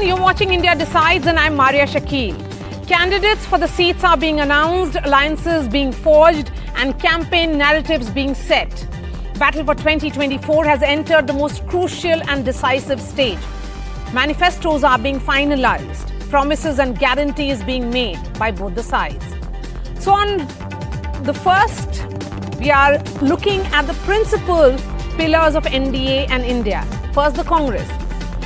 You're watching India Decides and I'm Maria Shakil. Candidates for the seats are being announced, alliances being forged and campaign narratives being set. Battle for 2024 has entered the most crucial and decisive stage. Manifestos are being finalized, promises and guarantees being made by both the sides. So on the first, we are looking at the principal pillars of NDA and India. First, the Congress.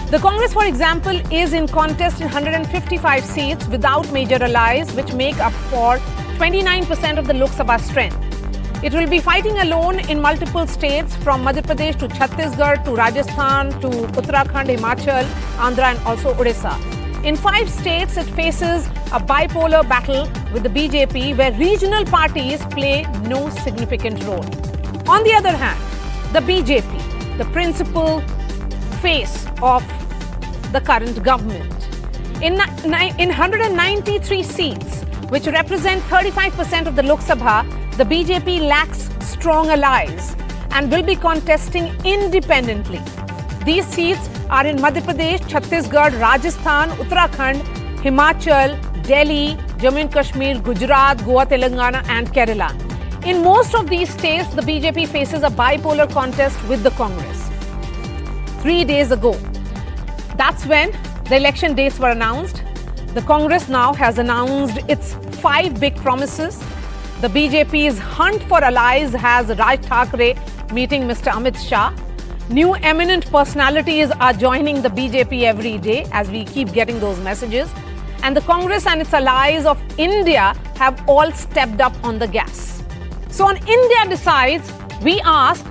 The Congress, for example, is in contest in 155 seats without major allies, which make up for 29% of the Lok Sabha strength. It will be fighting alone in multiple states from Madhya Pradesh to Chhattisgarh to Rajasthan to Uttarakhand, Himachal, Andhra and also Odisha. In 5 states, it faces a bipolar battle with the BJP where regional parties play no significant role. On the other hand, the BJP, the principal face of the current government. In 193 seats, which represent 35% of the Lok Sabha, the BJP lacks strong allies and will be contesting independently. These seats are in Madhya Pradesh, Chhattisgarh, Rajasthan, Uttarakhand, Himachal, Delhi, Jammu and Kashmir, Gujarat, Goa, Telangana and Kerala. In most of these states, the BJP faces a bipolar contest with the Congress. 3 days ago, that's when the election dates were announced. The Congress now has announced its 5 big promises. The BJP's hunt for allies has Raj Thackeray meeting Mr. Amit Shah. New eminent personalities are joining the BJP every day as we keep getting those messages. And the Congress and its allies of India have all stepped up on the gas. So on India Decides, we ask,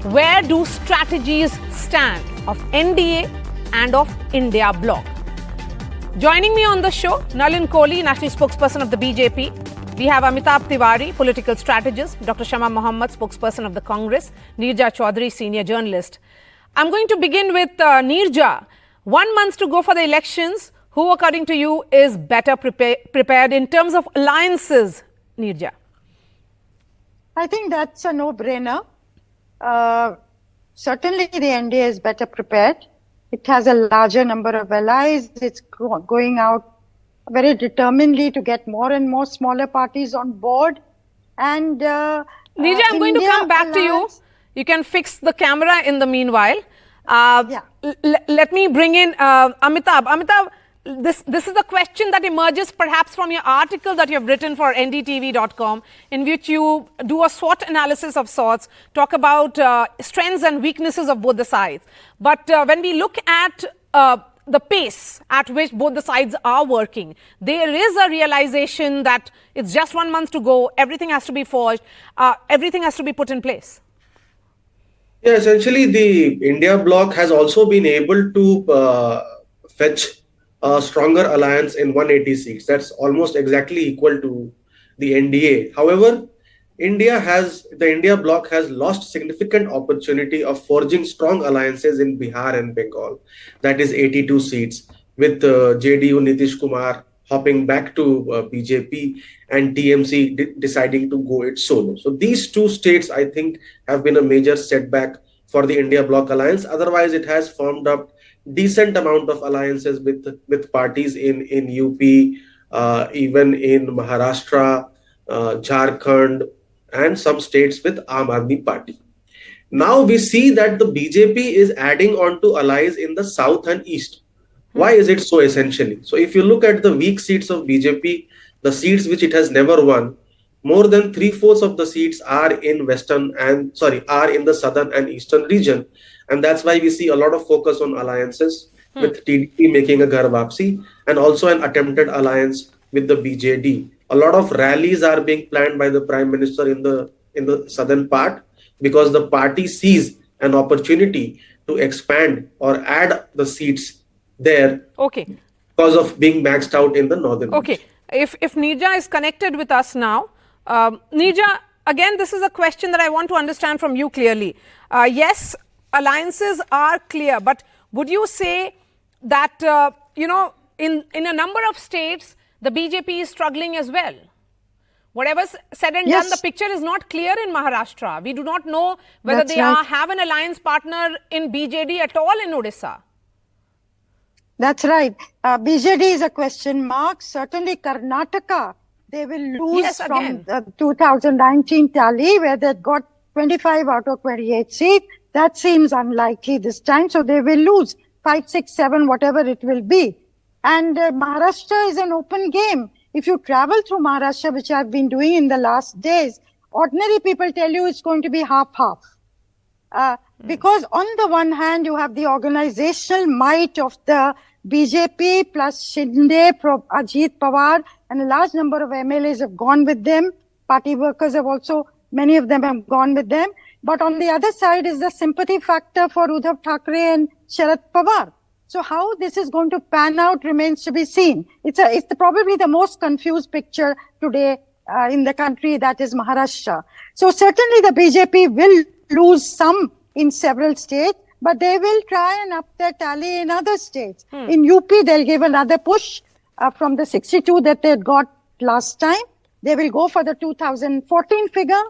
where do strategies stand of NDA and of India Bloc? Joining me on the show, Nalin Kohli, National Spokesperson of the BJP. We have Amitabh Tiwari, Political Strategist, Dr. Shama Mohammed, Spokesperson of the Congress, Neerja Chaudhary, Senior Journalist. I'm going to begin with Neerja. 1 month to go for the elections. Who, according to you, is better prepared in terms of alliances, Neerja? I think that's a no-brainer. Certainly, the NDA is better prepared. It has a larger number of allies. It's going out very determinedly to get more and more smaller parties on board. And Neerja, I'm going to come back to you. You can fix the camera in the meanwhile. Let me bring in Amitabh. Amitabh, this is a question that emerges perhaps from your article that you have written for NDTV.com, in which you do a SWOT analysis of sorts, talk about strengths and weaknesses of both the sides. But when we look at the pace at which both the sides are working, there is a realization that it's just 1 month to go, everything has to be forged, everything has to be put in place. Yeah, essentially the India bloc has also been able to fetch a stronger alliance in 180 seats. That's almost exactly equal to the NDA. However, the India bloc has lost significant opportunity of forging strong alliances in Bihar and Bengal. That is 82 seats, with JDU Nitish Kumar hopping back to BJP and TMC deciding to go it solo. So these 2 states, I think, have been a major setback for the India bloc alliance. Otherwise, it has formed up decent amount of alliances with parties in UP, even in Maharashtra, Jharkhand, and some states with Aam Aadmi Party. Now we see that the BJP is adding on to allies in the south and east. Why is it so essentially? So if you look at the weak seats of BJP, the seats which it has never won, more than 3/4 of the seats are in the southern and eastern region. And that's why we see a lot of focus on alliances, with TDP making a Ghar Wapsi and also an attempted alliance with the BJD. A lot of rallies are being planned by the Prime Minister in the southern part, because the party sees an opportunity to expand or add the seats there. Okay. Because of being maxed out in the northern region. If Neerja is connected with us now, Neerja, again, this is a question that I want to understand from you clearly. Yes, alliances are clear, but would you say that, in a number of states, the BJP is struggling as well? Whatever's said and done, the picture is not clear in Maharashtra. We do not know whether they have an alliance partner in BJD at all in Odisha. That's right. BJD is a question mark. Certainly Karnataka, they will lose Yes, from again. the 2019 tally where they got 25 out of 28 seats. That seems unlikely this time. So they will lose 5, 6, 7, whatever it will be. And Maharashtra is an open game. If you travel through Maharashtra, which I've been doing in the last days, ordinary people tell you it's going to be half-half. Because on the one hand, you have the organizational might of the BJP plus Shinde, Ajit Pawar, and a large number of MLAs have gone with them. Party workers have also, many of them have gone with them. But on the other side is the sympathy factor for Uddhav Thackeray and Sharad Pawar. So how this is going to pan out remains to be seen. It's probably the most confused picture today in the country, that is Maharashtra. So certainly the BJP will lose some in several states, but they will try and up their tally in other states. In UP, they'll give another push from the 62 that they got last time. They will go for the 2014 figure.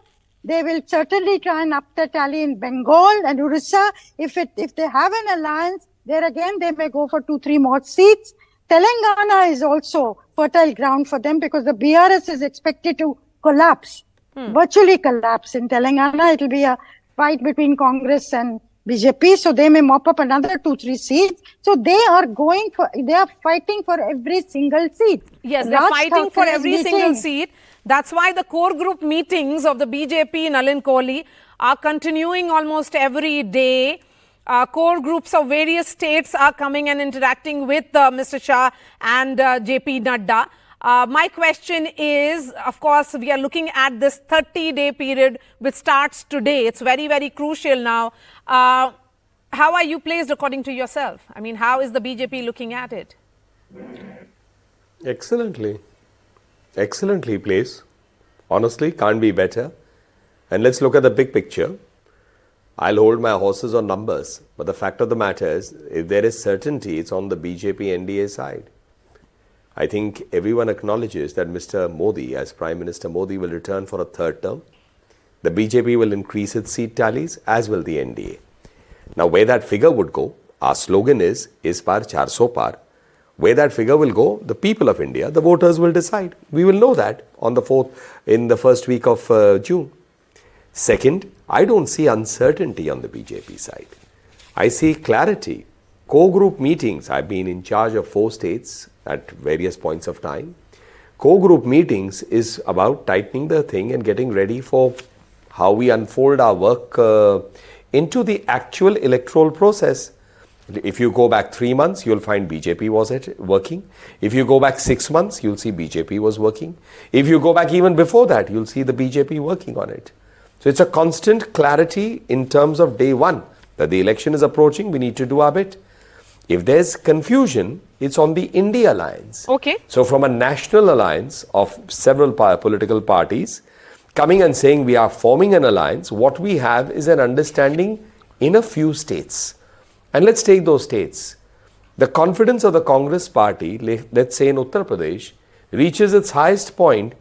They will certainly try and up their tally in Bengal and Orissa. If they have an alliance, there again, they may go for 2, 3 more seats. Telangana is also fertile ground for them because the BRS is expected to collapse, virtually collapse. In Telangana, it will be a fight between Congress and BJP. So they may mop up another 2, 3 seats. So they are fighting for every single seat. Yes, they're fighting for every single seat. That's why the core group meetings of the BJP in Nalin Kohli are continuing almost every day. Core groups of various states are coming and interacting with Mr. Shah and JP Nadda. My question is, of course, we are looking at this 30-day period which starts today. It's very, very crucial now. How are you placed according to yourself? I mean, how is the BJP looking at it? Excellently. Excellently placed. Honestly, can't be better. And let's look at the big picture. I'll hold my horses on numbers, but the fact of the matter is, if there is certainty, it's on the BJP NDA side. I think everyone acknowledges that Mr. Modi, as Prime Minister Modi, will return for a third term. The BJP will increase its seat tallies, as will the NDA. Now, where that figure would go, our slogan is par 400 par. Where that figure will go, the people of India, the voters will decide. We will know that on the 4th, in the first week of June. Second, I don't see uncertainty on the BJP side. I see clarity. Core group meetings, I've been in charge of 4 states at various points of time. Core group meetings is about tightening the thing and getting ready for how we unfold our work into the actual electoral process. If you go back 3 months, you'll find BJP was working. If you go back 6 months, you'll see BJP was working. If you go back even before that, you'll see the BJP working on it. So it's a constant clarity in terms of day one that the election is approaching, we need to do our bit. If there's confusion, it's on the India alliance. Okay. So from a national alliance of several political parties coming and saying we are forming an alliance, what we have is an understanding in a few states. And let's take those states. The confidence of the Congress party, let's say in Uttar Pradesh, reaches its highest point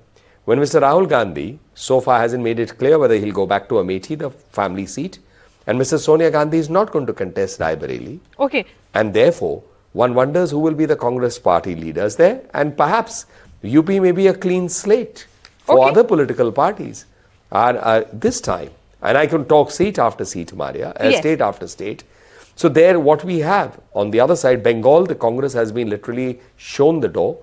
when Mr. Rahul Gandhi so far hasn't made it clear whether he'll go back to Amethi, the family seat, and Mr. Sonia Gandhi is not going to contest Raebareli. Okay. And therefore, one wonders who will be the Congress party leaders there, and perhaps UP may be a clean slate for other political parties this time. And I can talk seat after seat, Maria, state after state. So there, what we have on the other side, Bengal, the Congress has been literally shown the door,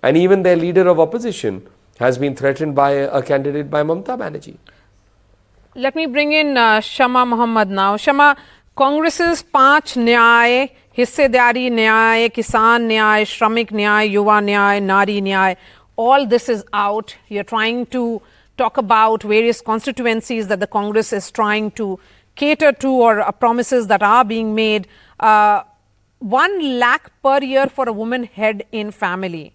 and even their leader of opposition has been threatened by a candidate by Mamata Banerjee. Let me bring in Shama Muhammad now. Shama, Congress's 5 न्याय, हिस्सेदारी न्याय, किसान न्याय, श्रमिक न्याय, युवा न्याय, नारी न्याय, all this is out. You're trying to talk about various constituencies that the Congress is trying to cater to, or promises that are being made. 1 lakh per year for a woman head in family,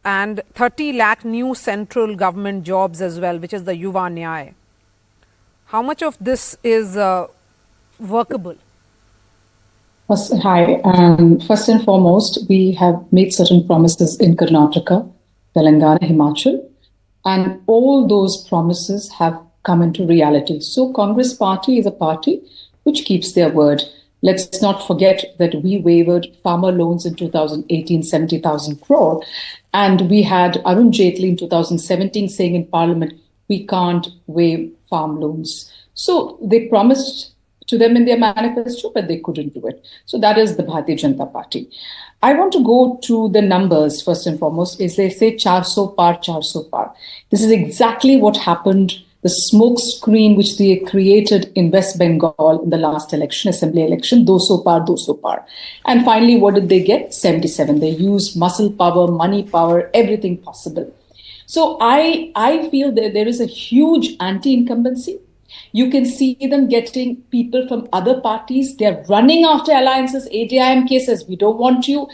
and 30 lakh new central government jobs as well, which is the Yuva Nyay. How much of this is workable? Hi. First and foremost, we have made certain promises in Karnataka, Telangana, Himachal, and all those promises have come into reality. So Congress party is a party which keeps their word. Let's not forget that we waived farmer loans in 2018, 70,000 crore. And we had Arun Jaitley in 2017 saying in Parliament, we can't waive farm loans. So they promised to them in their manifesto, but they couldn't do it. So that is the Bharatiya Janata Party. I want to go to the numbers first and foremost. Is they say 400 par, 400 par. This is exactly what happened. The smoke screen which they created in West Bengal in the last election, assembly election, 200 par, 200 par. And finally, what did they get? 77. They used muscle power, money power, everything possible. So I feel that there is a huge anti-incumbency. You can see them getting people from other parties. They're running after alliances. ADIMK says, we don't want you.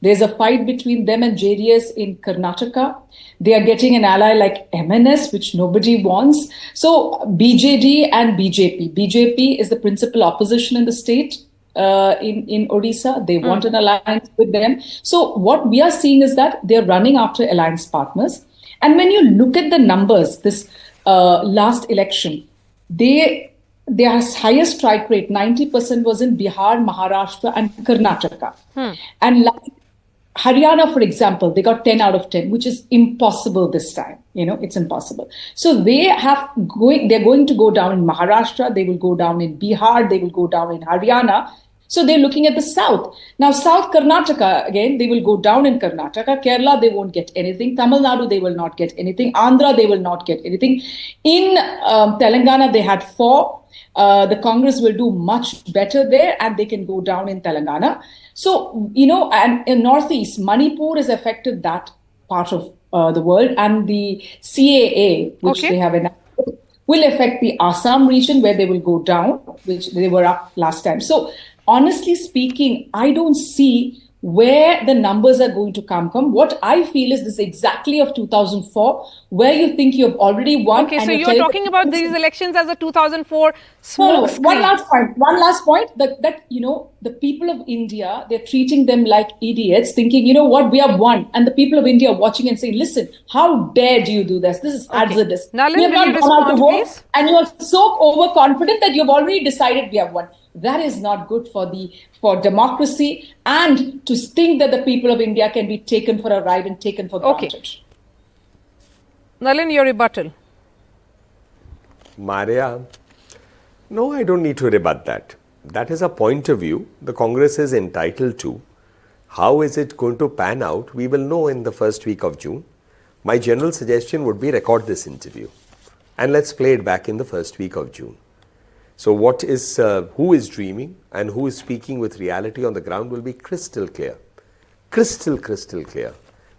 There's a fight between them and JDS in Karnataka. They are getting an ally like MNS, which nobody wants. So BJD and BJP. BJP is the principal opposition in the state in Odisha. They want an alliance with them. So what we are seeing is that they're running after alliance partners. And when you look at the numbers, this last election, their highest strike rate, 90%, was in Bihar, Maharashtra, and Karnataka. And like Haryana, for example, they got 10 out of 10, which is impossible this time. It's impossible. So they're going to go down in Maharashtra, they will go down in Bihar, they will go down in Haryana. So they're looking at the south. Now, South Karnataka, again, they will go down in Karnataka. Kerala, they won't get anything. Tamil Nadu, they will not get anything. Andhra, they will not get anything. In Telangana, they had 4. The Congress will do much better there and they can go down in Telangana. So, and in Northeast, Manipur has affected that part of the world, and the CAA, which they have enacted, will affect the Assam region where they will go down, which they were up last time. So, honestly speaking, I don't see where the numbers are going to come from. What I feel is this exactly of 2004, where you think you have already won. Okay, so you're talking about these elections as a 2004 smoke screen. One last point, that the people of India, they're treating them like idiots, thinking, you know what, we have won. And the people of India are watching and saying, listen, how dare do you do this? This is hazardous. Nalin, we have not gone out to vote, please? and you are so overconfident that you've already decided we have won. That is not good for democracy, and to think that the people of India can be taken for a ride and taken for granted. Nalin, your rebuttal. Maria, no, I don't need to rebut that. That is a point of view the Congress is entitled to. How is it going to pan out? We will know in the first week of June. My general suggestion would be record this interview and let's play it back in the first week of June. So what is, who is dreaming and who is speaking with reality on the ground will be crystal clear. Crystal clear.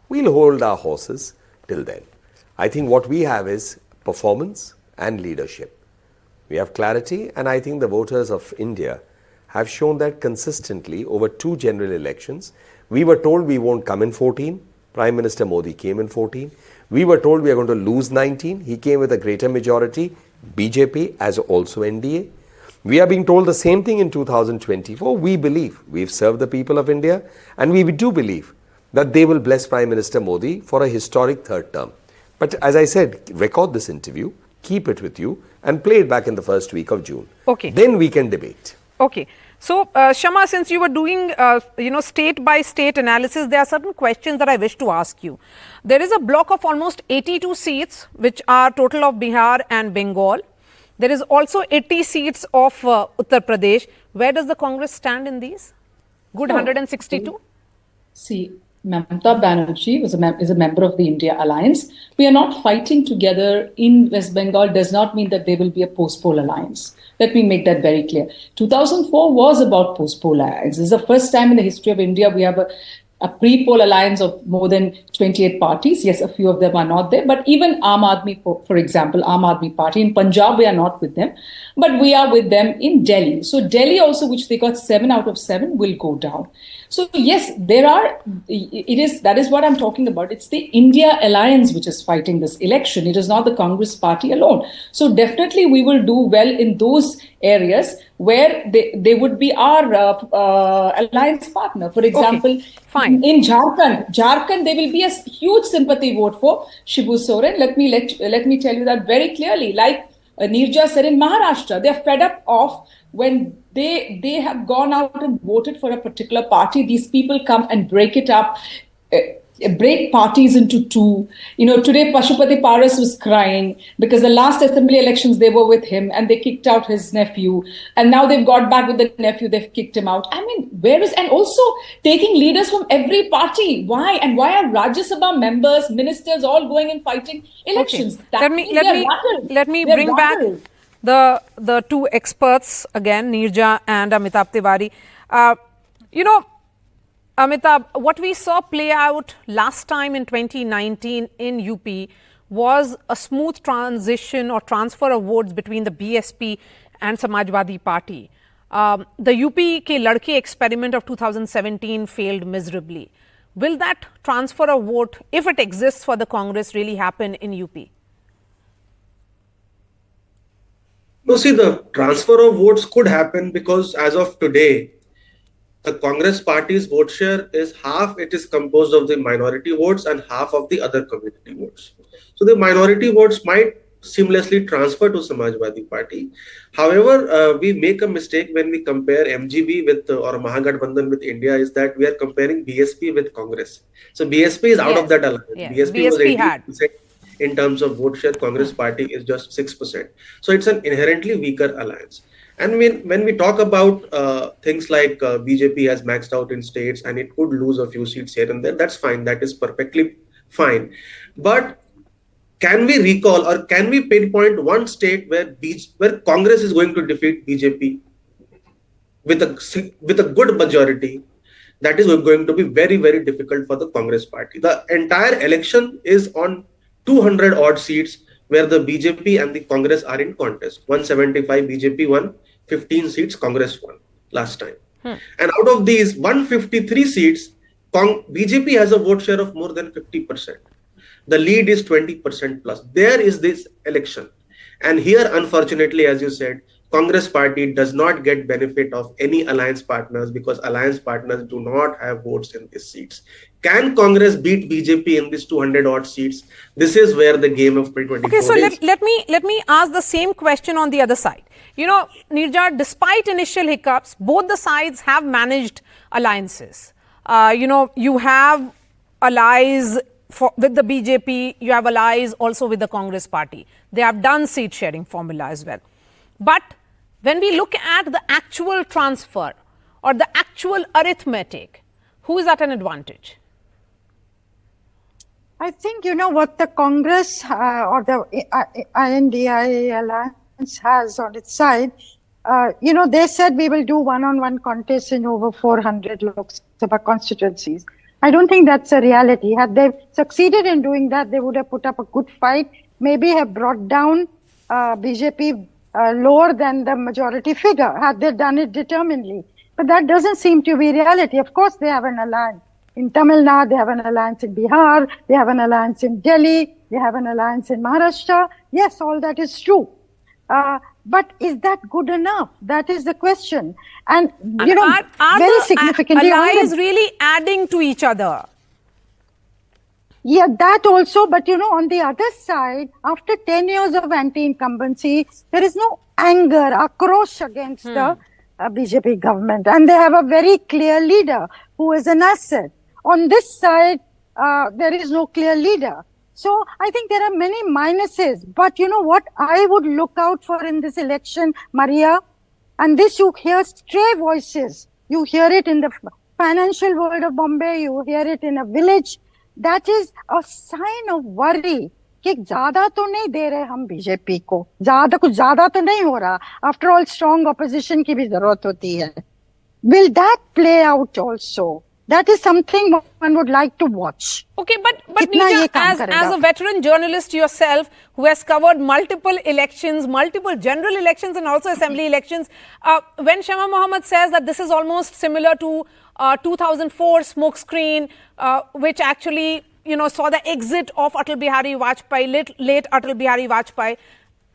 We'll hold our horses till then. I think what we have is performance and leadership. We have clarity, and I think the voters of India have shown that consistently over 2 general elections. We were told we won't come in 14. Prime Minister Modi came in 14. We were told we are going to lose 19. He came with a greater majority. BJP as also NDA. We are being told the same thing in 2024. We believe we've served the people of India, and we do believe that they will bless Prime Minister Modi for a historic 3rd term. But as I said, record this interview, keep it with you, and play it back in the first week of June. Okay. Then we can debate. Okay. So, Shama, since you were doing, state by state analysis, there are certain questions that I wish to ask you. There is a block of almost 82 seats, which are total of Bihar and Bengal. There is also 80 seats of Uttar Pradesh. Where does the Congress stand in these? Good 162? See, Mamata Banerjee is a member of the India Alliance. We are not fighting together in West Bengal does not mean that there will be a post-poll alliance. Let me make that very clear. 2004 was about post-poll alliance. This is the first time in the history of India we have a pre-poll alliance of more than 28 parties. Yes, a few of them are not there. But even Aam Aadmi, for example, Aam Aadmi Party, in Punjab, we are not with them. But we are with them in Delhi. So Delhi also, which they got 7 out of 7, will go down. So yes, that is what I'm talking about. It's the India Alliance which is fighting this election. It is not the Congress party alone. So definitely we will do well in those areas where they would be our alliance partner. For example, in Jharkhand, there will be a huge sympathy vote for Shibu Soren. Let me tell you that very clearly. Like Nirja said in Maharashtra, they are fed up of when They have gone out and voted for a particular party. These people come and break it up, break parties into two. Today Pashupati Paras was crying because the last assembly elections they were with him and they kicked out his nephew, and now they've got back with the nephew, they've kicked him out. I mean, and also taking leaders from every party. Why? And why are Rajya Sabha members, ministers all going and fighting elections? Okay. Let me bring back the two experts again, Neerja and Amitabh Tiwari. Amitabh, what we saw play out last time in 2019 in UP was a smooth transition or transfer of votes between the BSP and Samajwadi Party. The UP ke ladke experiment of 2017 failed miserably. Will that transfer of vote, if it exists for the Congress, really happen in UP? No, see, the transfer of votes could happen because as of today, the Congress party's vote share is half. It is composed of the minority votes and half of the other community votes. So the minority votes might seamlessly transfer to Samajwadi Party. However, we make a mistake when we compare MGB with or Mahagathbandhan with India, is that we are comparing BSP with Congress. So BSP is out of that alliance. Yes. BSP was 80% in terms of vote share. Congress party is just 6%. So it's an inherently weaker alliance. And when we talk about things like BJP has maxed out in states and it could lose a few seats here and there, that's fine. That is perfectly fine. But can we recall or can we pinpoint one state where Congress is going to defeat BJP with a good majority? That is going to be very, very difficult for the Congress party. The entire election is on 200 odd seats where the BJP and the Congress are in contest. 175 BJP won, 15 seats Congress won last time. And out of these 153 seats, BJP has a vote share of more than 50%. The lead is 20% plus. There is this election. And here, unfortunately, as you said, Congress party does not get benefit of any alliance partners because alliance partners do not have votes in these seats. Can Congress beat BJP in these 200 odd seats? This is where the game of 2024 is. Okay, so let me ask the same question on the other side. Neerja, despite initial hiccups, both the sides have managed alliances. You have allies with the BJP, you have allies also with the Congress party. They have done seat sharing formula as well. But when we look at the actual transfer or the actual arithmetic, who is at an advantage? I think, what the Congress or the NDA alliance has on its side, they said we will do one-on-one contests in over 400 Lok Sabha constituencies. I don't think that's a reality. Had they succeeded in doing that, they would have put up a good fight, maybe have brought down BJP lower than the majority figure, had they done it determinedly. But that doesn't seem to be reality. Of course, they have an alliance. In Tamil Nadu, they have an alliance in Bihar, they have an alliance in Delhi, they have an alliance in Maharashtra. Yes, all that is true. But is that good enough? That is the question. And are very the significantly, allies really adding to each other? Yeah, that also. But, on the other side, after 10 years of anti-incumbency, there is no anger, akrosh against the BJP government. And they have a very clear leader who is an asset. On this side, there is no clear leader. So I think there are many minuses. But what I would look out for in this election, Maria, and this you hear stray voices. You hear it in the financial world of Bombay. You hear it in a village. That is a sign of worry. कि ज़्यादा तो नहीं दे रहे हम BJP को, कुछ ज़्यादा तो नहीं हो रहा. After all, strong opposition की भी ज़रूरत होती है. Will that play out also? That is something one would like to watch. Okay, but Neerja, as a veteran journalist yourself who has covered multiple elections, multiple general elections and also assembly elections, when Shama Mohammed says that this is almost similar to 2004 smokescreen, which actually saw the exit of Atal Bihari Vajpayee, late Atal Bihari Vajpayee,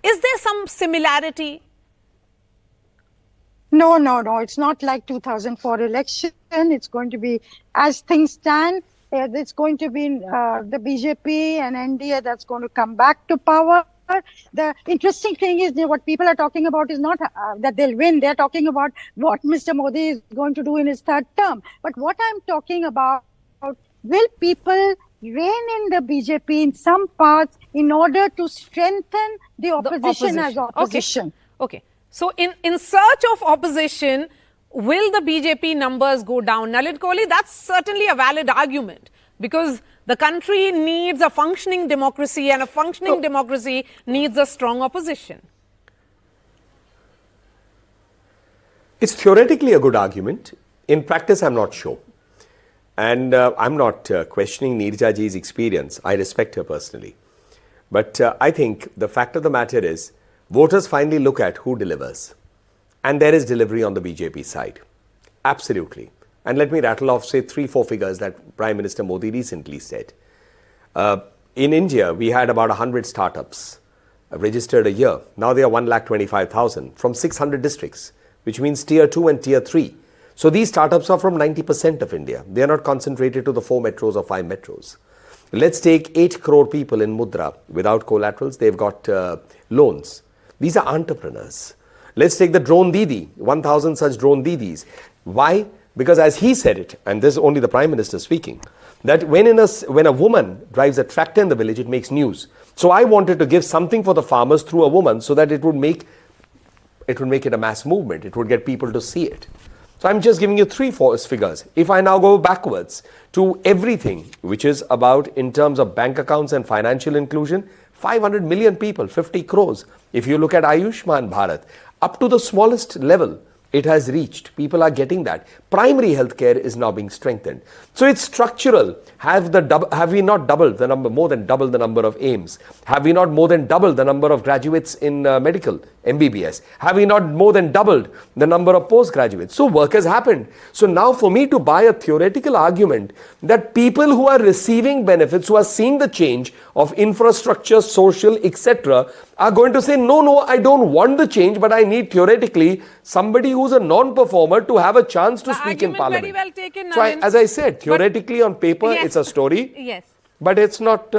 is there some similarity? No. It's not like 2004 election. It's going to be, as things stand, it's going to be the BJP and NDA that's going to come back to power. the interesting thing is that what people are talking about is not that they'll win. They're talking about what Mr. Modi is going to do in his third term. But what I'm talking about, will people rein in the BJP in some parts in order to strengthen the opposition as opposition? Okay. So in search of opposition, will the BJP numbers go down? Nalin Kohli, that's certainly a valid argument, because the country needs a functioning democracy, and a functioning democracy needs a strong opposition. It's theoretically a good argument. In practice, I'm not sure. And I'm not questioning Neerja ji's experience. I respect her personally. But I think the fact of the matter is, voters finally look at who delivers. And there is delivery on the BJP side. Absolutely. And let me rattle off, say, 3-4 figures that Prime Minister Modi recently said. In India, we had about 100 startups registered a year. Now they are 1,25,000 from 600 districts, which means Tier 2 and Tier 3. So these startups are from 90% of India. They are not concentrated to the 4 metros or 5 metros. Let's take 8 crore people in Mudra without collaterals. They've got loans. These are entrepreneurs. Let's take the drone Didi, 1,000 such drone Didis. Why? Because as he said it, and this is only the Prime Minister speaking, that when a woman drives a tractor in the village, it makes news. So I wanted to give something for the farmers through a woman so that it would make it a mass movement. It would get people to see it. So I'm just giving you 3 figures. If I now go backwards to everything which is about in terms of bank accounts and financial inclusion, 500 million people, 50 crores. If you look at Ayushman Bharat, up to the smallest level, it has reached. People are getting that. Primary healthcare is now being strengthened. So it's structural. Have we not doubled the number, more than double the number of AIMS? Have we not more than doubled the number of graduates in medical, MBBS? Have we not more than doubled the number of postgraduates? So work has happened. So now for me to buy a theoretical argument that people who are receiving benefits, who are seeing the change of infrastructure, social, etc., are going to say, no, I don't want the change, but I need theoretically somebody who's a non-performer to have a chance to speak in parliament. Very well taken, so as I said, theoretically on paper, it's a story. Yes. But it's not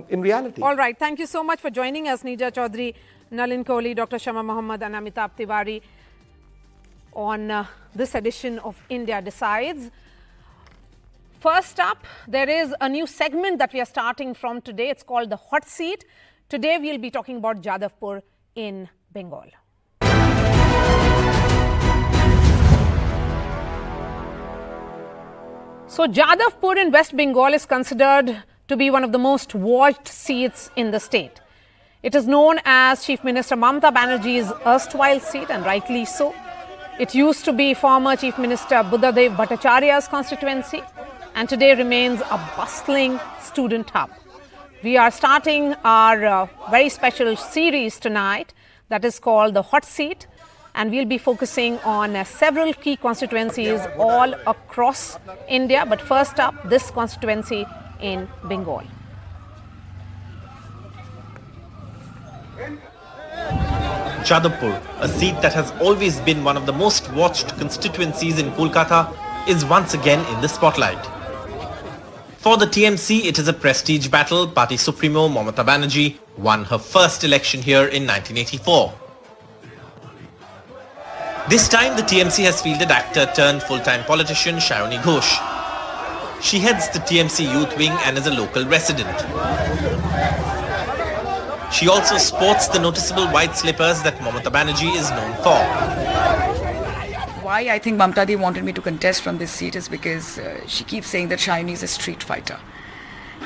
in reality. All right. Thank you so much for joining us, Neerja Chaudhary, Nalin Kohli, Dr. Shama Mohammed and Amitabh Tiwari on this edition of India Decides. First up, there is a new segment that we are starting from today. It's called the Hot Seat. Today, we'll be talking about Jadavpur in Bengal. So, Jadavpur in West Bengal is considered to be one of the most watched seats in the state. It is known as Chief Minister Mamata Banerjee's erstwhile seat, and rightly so. It used to be former Chief Minister Buddhadev Bhattacharya's constituency, and today remains a bustling student hub. We are starting our very special series tonight that is called the Hot Seat, and we'll be focusing on several key constituencies all across India. But first up, this constituency in Bengal. Jadavpur, a seat that has always been one of the most watched constituencies in Kolkata, is once again in the spotlight. For the TMC, it is a prestige battle. Party Supremo Mamata Banerjee won her first election here in 1984. This time, the TMC has fielded actor turned full-time politician Shayoni Ghosh. She heads the TMC youth wing and is a local resident. She also sports the noticeable white slippers that Mamata Banerjee is known for. Why I think Mamata Di wanted me to contest from this seat is because she keeps saying that Shayoni is a street fighter.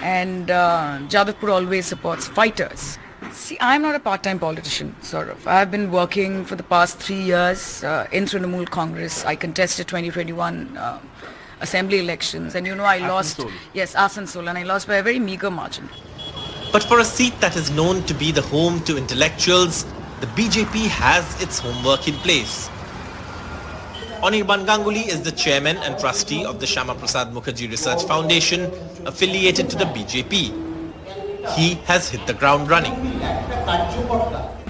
And Jadavpur always supports fighters. See, I'm not a part-time politician, sort of. I've been working for the past 3 years in Trinamool Congress. I contested 2021 assembly elections, and I lost. Yes, Asansol, and I lost by a very meager margin. But for a seat that is known to be the home to intellectuals, the BJP has its homework in place. Anirban Ganguly is the chairman and trustee of the Shama Prasad Mukherjee Research Foundation, affiliated to the BJP. He has hit the ground running.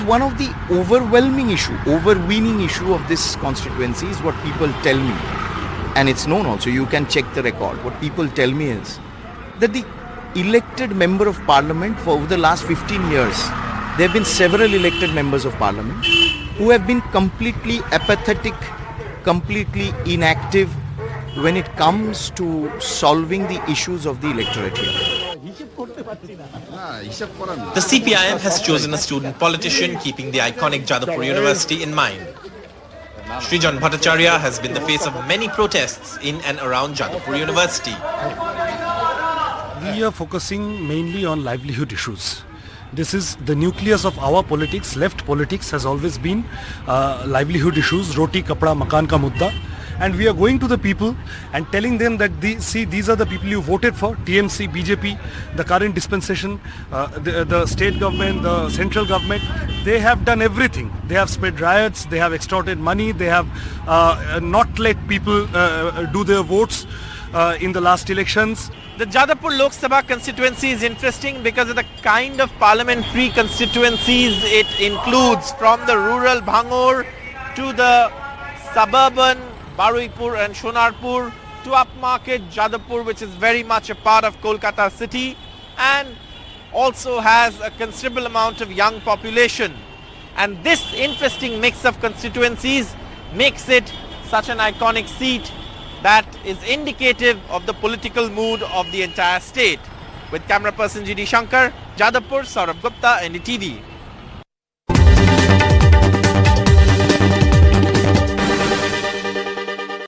One of the overwhelming overweening issue of this constituency is what people tell me. And it's known also, you can check the record. What people tell me is that the elected member of parliament for over the last 15 years there have been several elected members of parliament who have been completely apathetic, completely inactive when it comes to solving the issues of the electorate here. The CPIM has chosen a student politician keeping the iconic Jadavpur University in mind. Srijan Bhattacharya has been the face of many protests in and around Jadavpur University. We are focusing mainly on livelihood issues. This is the nucleus of our politics. Left politics has always been livelihood issues, roti, kapda, makan ka mudda. And we are going to the people and telling them that these are the people you voted for, TMC, BJP, the current dispensation, the state government, the central government. They have done everything. They have spread riots, they have extorted money, they have not let people do their votes in the last elections. The Jadavpur Lok Sabha constituency is interesting because of the kind of parliamentary constituencies it includes, from the rural Bhangor to the suburban Baruipur and Shonarpur to upmarket Jadavpur, which is very much a part of Kolkata city and also has a considerable amount of young population. And this interesting mix of constituencies makes it such an iconic seat that is indicative of the political mood of the entire state. With camera person GD Shankar, Jadavpur, Saurabh Gupta, NDTV.